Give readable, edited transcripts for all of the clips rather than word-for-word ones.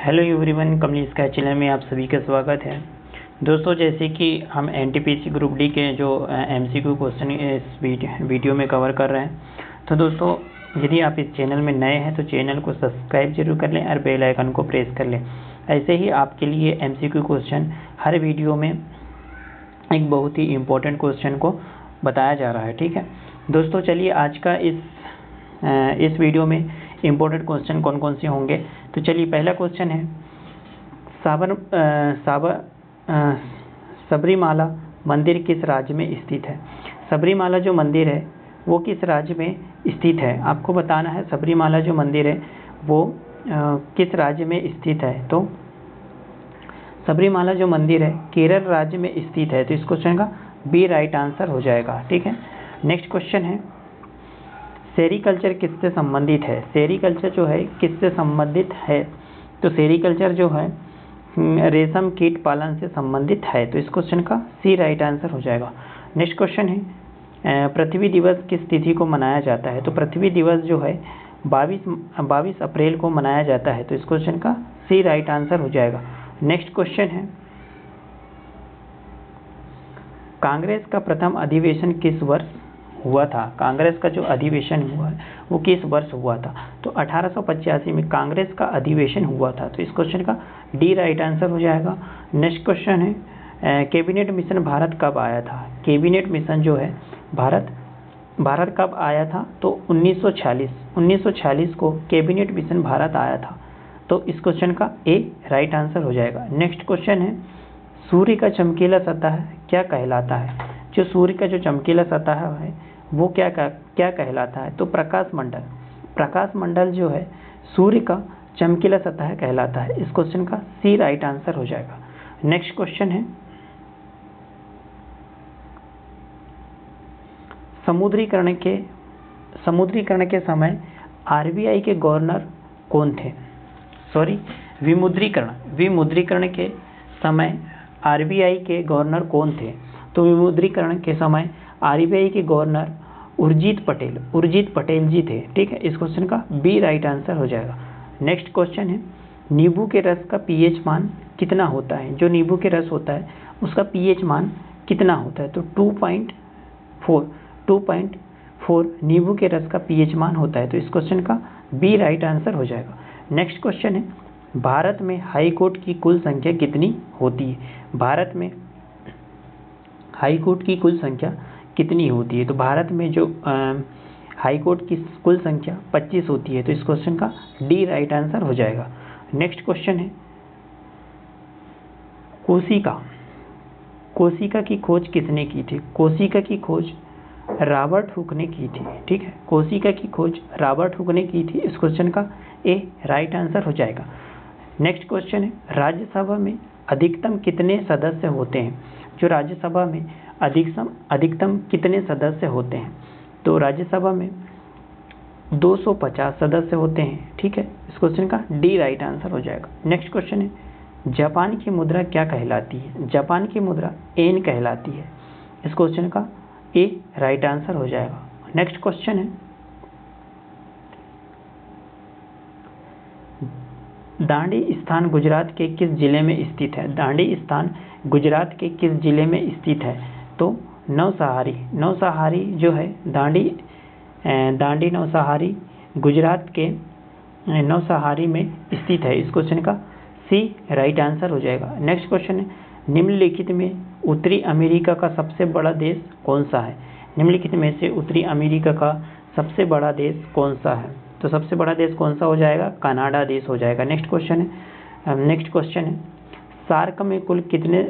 Hello everyone, कमली sky channel में आप सभी का स्वागत है। दोस्तों, जैसे कि हम एनटीपीसी ग्रुप डी के जो एमसीक्यू क्वेश्चन इस वीडियो में कवर कर रहे हैं, तो दोस्तों यदि आप इस चैनल में नए हैं तो चैनल को सब्सक्राइब जरूर कर लें और बेल आइकन को प्रेस कर लें। ऐसे ही आपके लिए एमसीक्यू क्वेश्चन हर वीडियो में एक बहुत ही इम्पोर्टेंट क्वेश्चन को बताया जा रहा है। ठीक है दोस्तों, चलिए आज का इस वीडियो में इम्पोर्टेंट क्वेश्चन कौन कौन से होंगे। तो चलिए, पहला क्वेश्चन है सबरीमाला मंदिर किस राज्य में स्थित है। सबरीमाला जो मंदिर है वो किस राज्य में स्थित है, आपको बताना है। सबरीमाला जो मंदिर है वो किस राज्य में स्थित है। तो सबरीमाला जो मंदिर है केरल राज्य में स्थित है। तो इस क्वेश्चन का बी राइट आंसर हो जाएगा। ठीक है, नेक्स्ट क्वेश्चन है सेरीकल्चर किससे संबंधित है। सेरीकल्चर जो है किससे संबंधित है। तो सेरीकल्चर जो है रेशम कीट पालन से संबंधित है। तो इस क्वेश्चन का सी राइट आंसर हो जाएगा। नेक्स्ट क्वेश्चन है पृथ्वी दिवस किस तिथि को मनाया जाता है। तो पृथ्वी दिवस जो है 22 अप्रैल को मनाया जाता है। तो इस क्वेश्चन का सी राइट आंसर हो जाएगा। नेक्स्ट क्वेश्चन है कांग्रेस का प्रथम अधिवेशन किस वर्ष हुआ था। कांग्रेस का जो अधिवेशन हुआ है वो किस वर्ष हुआ था। तो 1885 में कांग्रेस का अधिवेशन हुआ था। तो इस क्वेश्चन का डी राइट आंसर हो जाएगा। नेक्स्ट क्वेश्चन है कैबिनेट मिशन भारत कब आया था। कैबिनेट मिशन जो है भारत कब आया था। तो 1946 को कैबिनेट मिशन भारत आया था। तो इस क्वेश्चन का ए राइट आंसर हो जाएगा। नेक्स्ट क्वेश्चन है सूर्य का चमकीला सतह क्या कहलाता है। जो सूर्य का जो चमकीला सतह है वो क्या कहलाता है। तो प्रकाश मंडल जो है सूर्य का चमकीला सतह कहलाता है। इस क्वेश्चन का सी राइट आंसर हो जाएगा। नेक्स्ट क्वेश्चन है समुद्रीकरण के समय आरबीआई के गवर्नर कौन थे। विमुद्रीकरण के समय आरबीआई के गवर्नर कौन थे। तो विमुद्रीकरण के समय आरबीआई के गवर्नर उर्जित पटेल जी थे। ठीक है, इस क्वेश्चन का बी राइट आंसर हो जाएगा। नेक्स्ट क्वेश्चन है नींबू के रस का पीएच मान कितना होता है। जो नींबू के रस होता है उसका पीएच मान कितना होता है। तो 2.4 नींबू के रस का पीएच मान होता है। तो इस क्वेश्चन का बी राइट आंसर हो जाएगा। नेक्स्ट क्वेश्चन है भारत में हाई कोर्ट की कुल संख्या कितनी होती है। भारत में हाई कोर्ट की कुल संख्या कितनी होती है। तो भारत में जो हाई कोर्ट की कुल संख्या 25 होती है। तो इस क्वेश्चन का डी राइट आंसर हो जाएगा। नेक्स्ट क्वेश्चन है कोशिका की खोज किसने की थी। कोशिका की खोज रॉबर्ट हुक ने की थी। ठीक है, कोशिका की खोज रॉबर्ट हुक ने की थी। इस क्वेश्चन का ए राइट आंसर हो जाएगा। नेक्स्ट क्वेश्चन है राज्यसभा में अधिकतम कितने सदस्य होते हैं। जो राज्यसभा में अधिकतम कितने सदस्य होते हैं। तो राज्यसभा में 250 सदस्य होते हैं। ठीक है, इस क्वेश्चन का डी राइट आंसर हो जाएगा। नेक्स्ट क्वेश्चन है जापान की मुद्रा क्या कहलाती है। जापान की मुद्रा येन कहलाती है। इस क्वेश्चन का ए राइट आंसर हो जाएगा। नेक्स्ट क्वेश्चन है दांडी स्थान गुजरात के किस जिले में स्थित है। दांडी स्थान गुजरात के किस जिले में स्थित है। तो नौसहारी जो है दांडी नौसहारी गुजरात के नौसहारी में स्थित है। इस क्वेश्चन का सी राइट आंसर हो जाएगा। नेक्स्ट क्वेश्चन है निम्नलिखित में उत्तरी अमेरिका का सबसे बड़ा देश कौन सा है। निम्नलिखित में से उत्तरी अमेरिका का सबसे बड़ा देश कौन सा है। तो सबसे बड़ा देश कौन सा हो जाएगा। कनाडा देश हो जाएगा। नेक्स्ट क्वेश्चन है सार्क में कुल कितने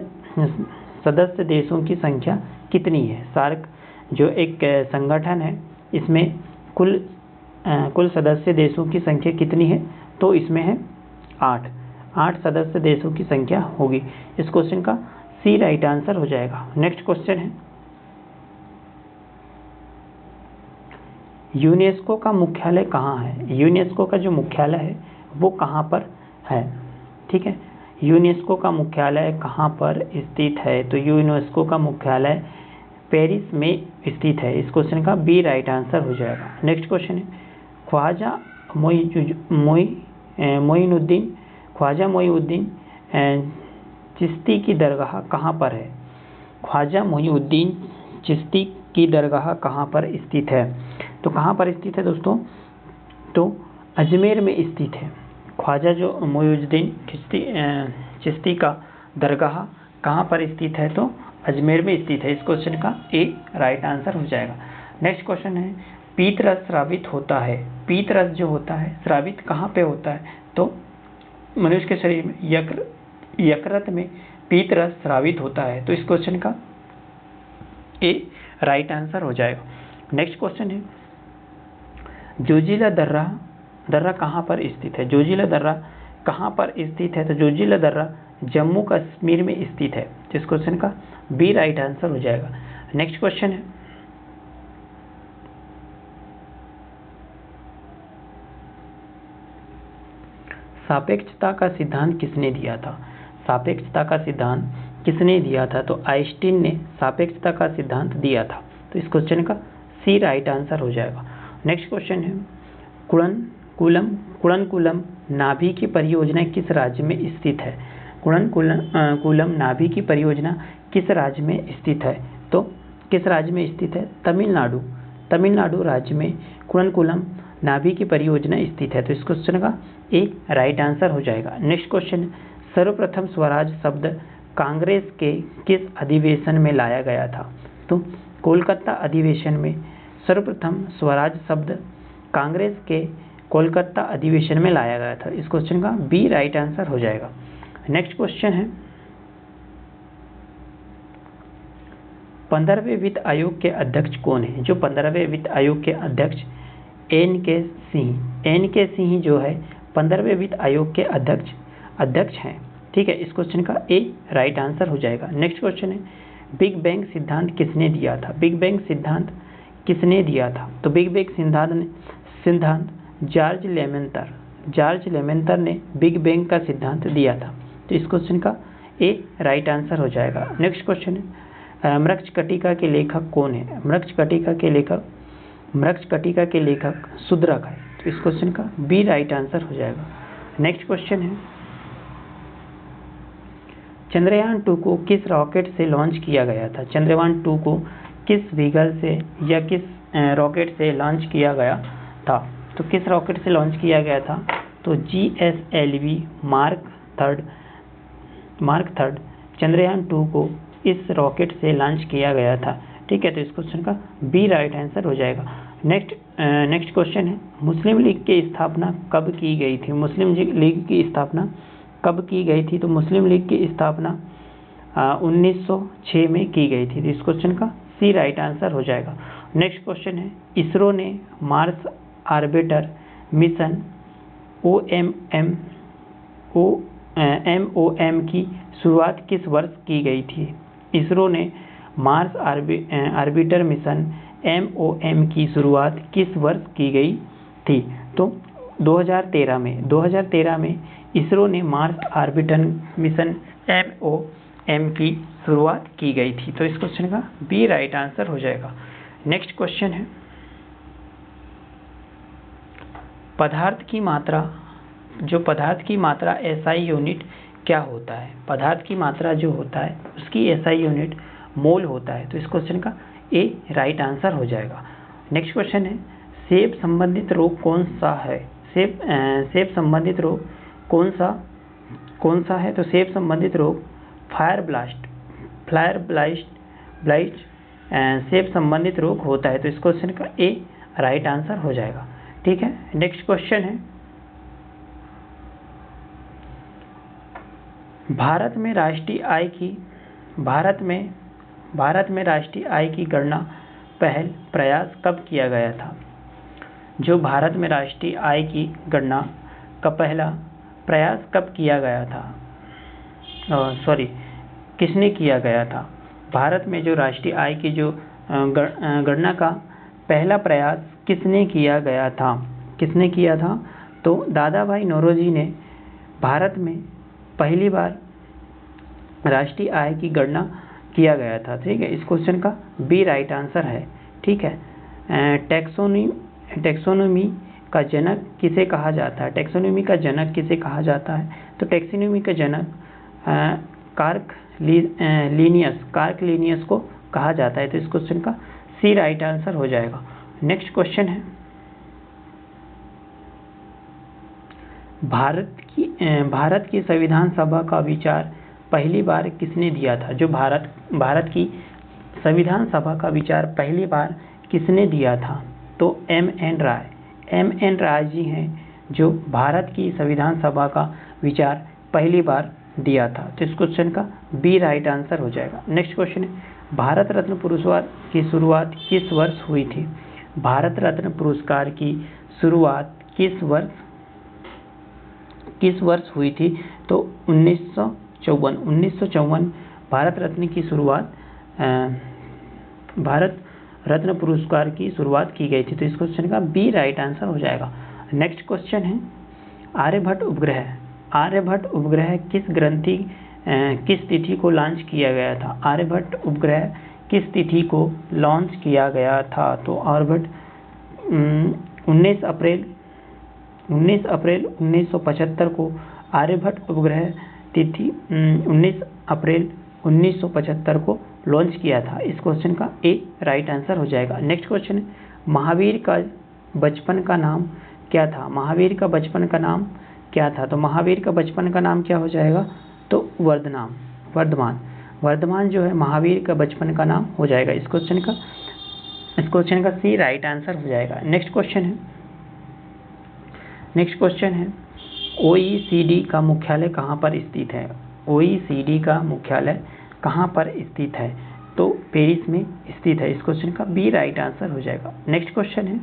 सदस्य देशों की संख्या कितनी है। सार्क जो एक संगठन है इसमें कुल सदस्य देशों की संख्या कितनी है। तो इसमें है 8 सदस्य देशों की संख्या होगी। इस क्वेश्चन का सी राइट आंसर हो जाएगा। नेक्स्ट क्वेश्चन है यूनेस्को का मुख्यालय कहाँ है। यूनेस्को का जो मुख्यालय है वो कहाँ पर है। ठीक है, यूनेस्को का मुख्यालय कहाँ पर स्थित है। तो यूनेस्को का मुख्यालय पेरिस में स्थित है। इस क्वेश्चन का बी राइट आंसर हो जाएगा। नेक्स्ट क्वेश्चन है ख्वाजा मोइनुद्दीन ख्वाजा मोइनुद्दीन चिश्ती की दरगाह कहाँ पर है? ख्वाजा मोइनुद्दीन चिश्ती की दरगाह कहाँ पर स्थित है? तो कहाँ पर स्थित है दोस्तों? तो अजमेर में स्थित है। ख्वाजा जो मोइनुद्दीन चिश्ती का दरगाह कहाँ पर स्थित है? तो अजमेर में स्थित है। इस क्वेश्चन का ए राइट आंसर हो जाएगा। नेक्स्ट क्वेश्चन है, पीतरस स्रावित होता है। पीतरस जो होता है स्रावित कहाँ पे होता है? तो मनुष्य के शरीर में यकृत में पीतरस स्रावित होता है। तो इस क्वेश्चन का ए राइट आंसर हो जाएगा। नेक्स्ट क्वेश्चन है, जोजिला दर्रा कहाँ पर स्थित है? जोजिला दर्रा कहाँ पर स्थित है? तो जोजिला दर्रा जम्मू कश्मीर में स्थित है। तो इस क्वेश्चन का बी राइट आंसर हो जाएगा। नेक्स्ट क्वेश्चन है, सापेक्षता का सिद्धांत किसने दिया था? सापेक्षता का सिद्धांत किसने दिया था? तो आइंस्टीन ने सापेक्षता का सिद्धांत दिया था। तो इस क्वेश्चन का सी राइट आंसर हो जाएगा। नेक्स्ट क्वेश्चन है, कुड़नकुलम नाभि की परियोजना किस राज्य में स्थित है? कुड़नकुलम नाभि की परियोजना किस राज्य में स्थित है? तो किस राज्य में स्थित है? तमिलनाडु राज्य में कुड़नकुलम नाभि की परियोजना स्थित है। तो इस क्वेश्चन का ए राइट आंसर हो जाएगा। नेक्स्ट क्वेश्चन, सर्वप्रथम स्वराज शब्द कांग्रेस के किस अधिवेशन में लाया गया था? तो कोलकाता अधिवेशन में सर्वप्रथम स्वराज शब्द कांग्रेस के कोलकाता अधिवेशन में लाया गया था। इस क्वेश्चन का बी राइट आंसर हो जाएगा। नेक्स्ट क्वेश्चन है, 15वें वित्त आयोग के अध्यक्ष कौन है? जो 15वें वित्त आयोग के अध्यक्ष एन के सिंह जो है 15वें वित्त आयोग के अध्यक्ष हैं। ठीक है, इस क्वेश्चन का ए राइट आंसर हो जाएगा। नेक्स्ट क्वेश्चन है, बिग बैंग सिद्धांत किसने दिया था? बिग बैंग सिद्धांत किसने दिया था? तो बिग बैंग सिद्धांत जॉर्ज लेमेंतर ने बिग बैंग का सिद्धांत दिया था। तो इस क्वेश्चन का ए राइट आंसर हो जाएगा। नेक्स्ट क्वेश्चन है, मृक्षकटिका के लेखक कौन है? मृक्षकटिका के लेखक शूद्रक है। तो इस क्वेश्चन का बी राइट आंसर हो जाएगा। नेक्स्ट क्वेश्चन है, चंद्रयान 2 को किस रॉकेट से लॉन्च किया गया था? चंद्रयान 2 को किस व्हीकल से या किस रॉकेट से लॉन्च किया गया था? तो किस रॉकेट से लॉन्च किया गया था? तो GSLV मार्क थर्ड चंद्रयान 2 को इस रॉकेट से लॉन्च किया गया था। ठीक है, तो इस क्वेश्चन का बी राइट आंसर हो जाएगा। नेक्स्ट क्वेश्चन है, मुस्लिम लीग की स्थापना कब की गई थी? मुस्लिम लीग की स्थापना कब की गई थी? तो मुस्लिम लीग की स्थापना 1906 में की गई थी। तो इस क्वेश्चन का सी राइट आंसर हो जाएगा। नेक्स्ट क्वेश्चन है, इसरो ने मार्स ऑर्बिटर मिशन MOM की शुरुआत किस वर्ष की गई थी? इसरो ने मार्स ऑर्बिटर मिशन MOM की शुरुआत किस वर्ष की गई थी? तो 2013 में इसरो ने मार्स ऑर्बिटर मिशन MOM की शुरुआत की गई थी। तो इस क्वेश्चन का बी राइट आंसर हो जाएगा। नेक्स्ट क्वेश्चन है, पदार्थ की मात्रा SI यूनिट क्या होता है? पदार्थ की मात्रा जो होता है उसकी SI यूनिट मोल होता है। तो इस क्वेश्चन का ए राइट आंसर हो जाएगा। नेक्स्ट क्वेश्चन है, सेब संबंधित रोग कौन सा है? सेब संबंधित रोग कौन सा है? तो सेब संबंधित रोग फ्लायर ब्लाइट सेब संबंधित रोग होता है। तो इस क्वेश्चन का ए राइट आंसर हो जाएगा। ठीक है, नेक्स्ट क्वेश्चन है, भारत में राष्ट्रीय आय की गणना पहल प्रयास कब किया गया था? जो भारत में राष्ट्रीय आय की गणना का पहला प्रयास कब किया गया था? किसने किया गया था? भारत में जो राष्ट्रीय आय की जो गणना का पहला प्रयास किसने किया था? तो दादा भाई नौरोजी ने भारत में पहली बार राष्ट्रीय आय की गणना किया गया था। ठीक है, इस क्वेश्चन का बी राइट आंसर है। ठीक है, टैक्सोनोमी का जनक किसे कहा जाता है? टैक्सोनॉमी का जनक किसे कहा जाता है? तो टैक्सोनॉमी का जनक कार्क लिनियस को कहा जाता है। तो इस क्वेश्चन का सी राइट आंसर हो जाएगा। नेक्स्ट क्वेश्चन है, भारत की संविधान सभा का विचार पहली बार किसने दिया था? जो भारत की संविधान सभा का विचार पहली बार किसने दिया था? तो एम.एन. राय जी हैं जो भारत की संविधान सभा का विचार पहली बार दिया था। तो इस क्वेश्चन का बी राइट आंसर हो जाएगा। नेक्स्ट क्वेश्चन है, भारत रत्न पुरस्कार की शुरुआत किस वर्ष हुई थी? भारत रत्न पुरस्कार की शुरुआत किस वर्ष हुई थी? तो 1954 भारत रत्न की शुरुआत भारत रत्न पुरस्कार की शुरुआत की गई थी। तो इस क्वेश्चन का बी राइट आंसर हो जाएगा। नेक्स्ट क्वेश्चन है, आर्यभट्ट उपग्रह किस तिथि को लॉन्च किया गया था? आर्यभट्ट उपग्रह किस तिथि को लॉन्च किया गया था? तो आर्यभट्ट 19 अप्रैल 1975 को आर्यभट्ट उपग्रह तिथि 19 अप्रैल 1975 को लॉन्च किया था। इस क्वेश्चन का ए राइट आंसर हो जाएगा। नेक्स्ट क्वेश्चन है, महावीर का बचपन का नाम क्या था? महावीर का बचपन का नाम क्या था? तो महावीर का बचपन का नाम क्या हो जाएगा? तो वर्धमान जो है महावीर का बचपन का नाम हो जाएगा। इस क्वेश्चन का सी राइट आंसर हो जाएगा। नेक्स्ट क्वेश्चन है, OECD का मुख्यालय कहाँ पर स्थित है? OECD का मुख्यालय कहाँ पर स्थित है? तो पेरिस में स्थित है। इस क्वेश्चन का बी राइट आंसर हो जाएगा। नेक्स्ट क्वेश्चन है,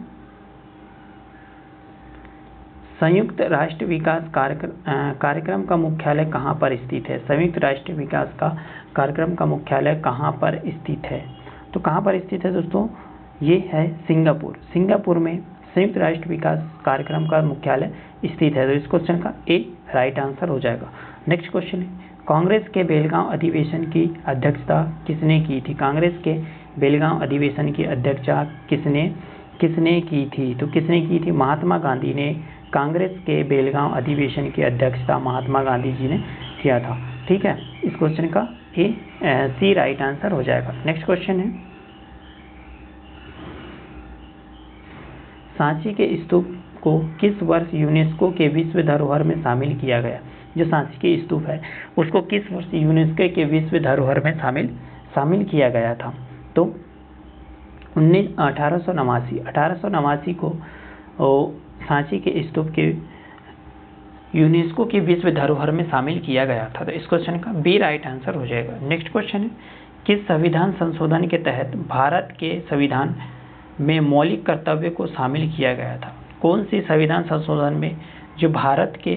संयुक्त राष्ट्र विकास कार्यक्रम का मुख्यालय कहाँ पर स्थित है? संयुक्त राष्ट्र विकास का कार्यक्रम का मुख्यालय कहाँ पर स्थित है? तो कहाँ पर स्थित है दोस्तों? ये है सिंगापुर में संयुक्त राष्ट्र विकास कार्यक्रम का मुख्यालय स्थित है। तो इस क्वेश्चन का ए राइट आंसर हो जाएगा। नेक्स्ट क्वेश्चन है, कांग्रेस के बेलगांव अधिवेशन की अध्यक्षता किसने की थी? कांग्रेस के बेलगांव अधिवेशन की अध्यक्षता किसने की थी? तो किसने की थी? महात्मा गांधी ने कांग्रेस के बेलगांव अधिवेशन की अध्यक्षता महात्मा गांधी जी ने किया था। ठीक है, इस क्वेश्चन का सी राइट आंसर हो जाएगा। नेक्स्ट क्वेश्चन है, सांची के स्तूप को किस वर्ष यूनेस्को के विश्व धरोहर में शामिल किया गया? जो सांची के स्तूप है उसको किस वर्ष यूनेस्को के विश्व धरोहर में शामिल किया गया था? तो 1889 को सांची के स्तूप के यूनेस्को की विश्व धरोहर में शामिल किया गया था। तो इस क्वेश्चन का बी राइट आंसर हो जाएगा। नेक्स्ट क्वेश्चन है, किस संविधान संशोधन के तहत भारत के संविधान में मौलिक कर्तव्य को शामिल किया गया था? कौन सी संविधान संशोधन में जो भारत के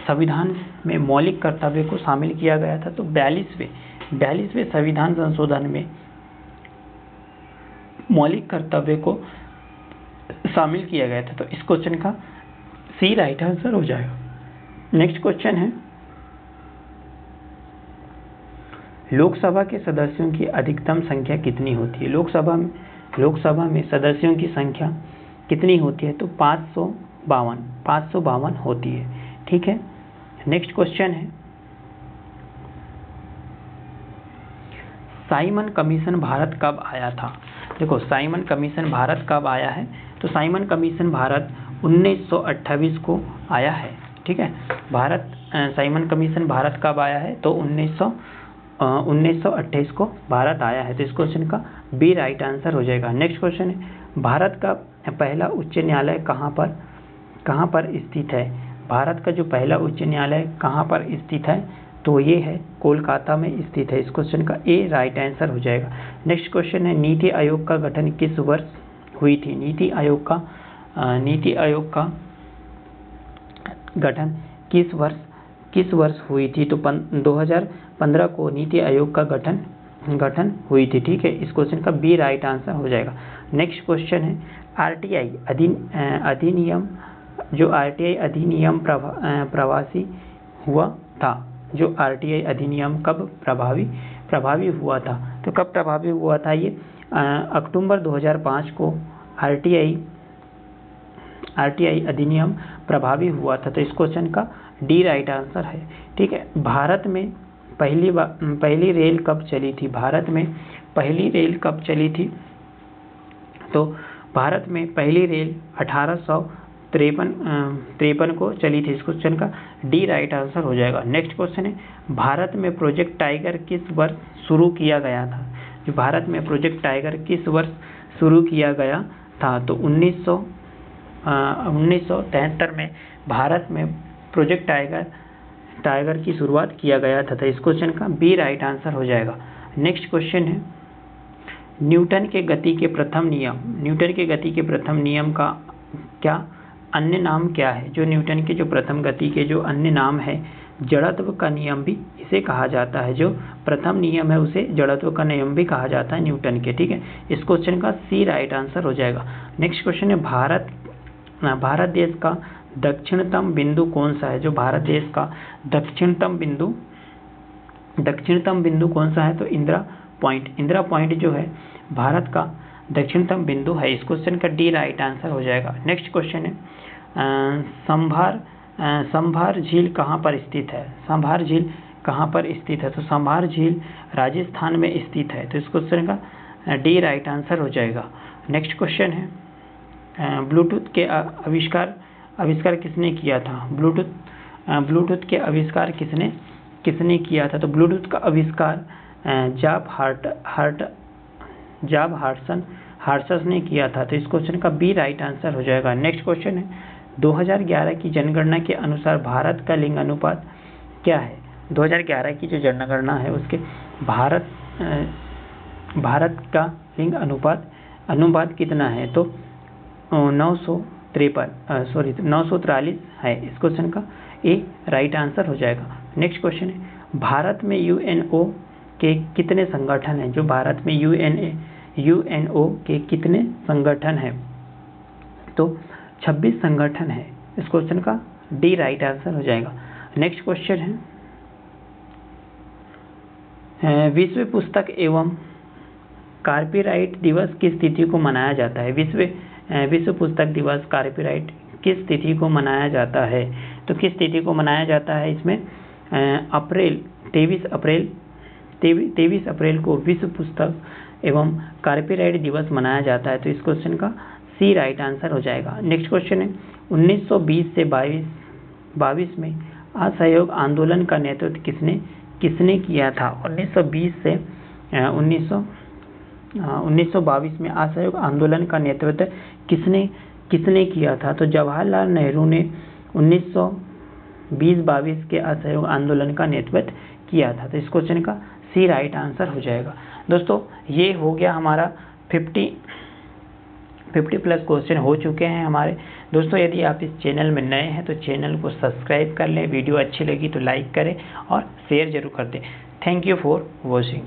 संविधान में मौलिक कर्तव्य को शामिल किया गया था? तो 42वें संविधान संशोधन में मौलिक कर्तव्य को शामिल किया गया था। तो इस क्वेश्चन का सी राइट आंसर हो जाएगा। नेक्स्ट क्वेश्चन है, लोकसभा के सदस्यों की अधिकतम संख्या कितनी होती है? लोकसभा में सदस्यों की संख्या कितनी होती है? तो 552 होती है। ठीक है, नेक्स्ट क्वेश्चन है, साइमन कमीशन भारत कब आया था? देखो, साइमन कमीशन भारत कब आया है? तो साइमन कमीशन भारत 1928 को आया है। ठीक है, साइमन कमीशन भारत कब आया है? तो 1928 को भारत आया है। तो इस क्वेश्चन का बी राइट आंसर हो जाएगा। नेक्स्ट क्वेश्चन है, भारत का पहला उच्च न्यायालय कहाँ पर स्थित है? भारत का जो पहला उच्च न्यायालय कहाँ पर स्थित है? तो ये है कोलकाता में स्थित है। इस क्वेश्चन का ए राइट आंसर हो जाएगा। नेक्स्ट क्वेश्चन है, नीति आयोग का गठन किस वर्ष हुई थी? नीति आयोग का गठन किस वर्ष हुई थी? तो 2015 को नीति आयोग का गठन हुई थी। ठीक है, इस क्वेश्चन का बी राइट आंसर हो जाएगा। नेक्स्ट क्वेश्चन है, आरटीआई अधिनियम प्रभावी हुआ था। जो आरटीआई अधिनियम कब प्रभावी हुआ था? तो कब प्रभावी हुआ था? ये अक्टूबर 2005 को आरटीआई आरटीआई अधिनियम प्रभावी हुआ था? तो इस क्वेश्चन का डी राइट आंसर है। ठीक है, भारत में पहली रेल कब चली थी? भारत में पहली रेल कब चली थी? तो भारत में पहली रेल 1853 को चली थी। इस क्वेश्चन का डी राइट आंसर हो जाएगा। नेक्स्ट क्वेश्चन है, भारत में प्रोजेक्ट टाइगर किस वर्ष शुरू किया गया था? जो भारत में प्रोजेक्ट टाइगर किस वर्ष शुरू किया गया था? तो 1973 में भारत में प्रोजेक्ट टाइगर की शुरुआत किया गया था। तो इस क्वेश्चन का बी राइट आंसर हो जाएगा। नेक्स्ट क्वेश्चन है, न्यूटन के गति के प्रथम नियम का क्या अन्य नाम क्या है? जो न्यूटन के जो प्रथम गति के जो अन्य नाम है, जड़त्व का नियम भी इसे कहा जाता है। जो प्रथम नियम है उसे जड़त्व का नियम भी कहा जाता है न्यूटन के। ठीक है, इस क्वेश्चन का सी राइट आंसर हो जाएगा। नेक्स्ट क्वेश्चन है, भारत देश का दक्षिणतम बिंदु कौन सा है? जो भारत देश का दक्षिणतम बिंदु कौन सा है? तो इंदिरा पॉइंट जो है भारत का दक्षिणतम बिंदु है। इस क्वेश्चन का डी राइट आंसर हो जाएगा। नेक्स्ट क्वेश्चन है, संभार झील कहाँ पर स्थित है? संभार झील कहाँ पर स्थित है? तो संभार झील राजस्थान में स्थित है। तो इस क्वेश्चन का डी राइट आंसर हो जाएगा। नेक्स्ट क्वेश्चन है, ब्लूटूथ के आविष्कार किसने किया था? ब्लूटूथ के आविष्कार किसने किया था? तो ब्लूटूथ का आविष्कार जॉब हार्सस ने किया था। तो इस क्वेश्चन का बी राइट आंसर हो जाएगा। नेक्स्ट क्वेश्चन है, 2011 की जनगणना के अनुसार भारत का लिंग अनुपात क्या है? 2011 की जो जनगणना है उसके भारत का लिंग अनुपात कितना है? तो 943 है। इस क्वेश्चन का ए राइट आंसर हो जाएगा। नेक्स्ट क्वेश्चन है, भारत में यूएनओ के कितने संगठन हैं? जो भारत में यूएनओ के कितने संगठन हैं? तो 26 संगठन है। इस क्वेश्चन का डी राइट आंसर हो जाएगा। नेक्स्ट क्वेश्चन है, विश्व पुस्तक एवं कॉपीराइट दिवस किस तिथि को मनाया जाता है? विश्व पुस्तक दिवस कॉपीराइट किस तिथि को मनाया जाता है? तो किस तिथि को मनाया जाता है? इसमें 23 अप्रैल को विश्व पुस्तक एवं कॉपीराइट दिवस मनाया जाता है। तो इस क्वेश्चन का सी राइट आंसर हो जाएगा। नेक्स्ट क्वेश्चन है, 1920 से 22 में असहयोग आंदोलन का नेतृत्व किसने किया था? 1920 से 1922 में असहयोग आंदोलन का नेतृत्व किसने किया था? तो जवाहरलाल नेहरू ने 1920-22 के असहयोग आंदोलन का नेतृत्व किया था। तो इस क्वेश्चन का सी राइट आंसर हो जाएगा। दोस्तों, ये हो गया हमारा 50 प्लस क्वेश्चन हो चुके हैं हमारे। दोस्तों, यदि आप इस चैनल में नए हैं तो चैनल को सब्सक्राइब कर लें। वीडियो अच्छी लगी तो लाइक करें और शेयर जरूर कर दें। Thank you for watching.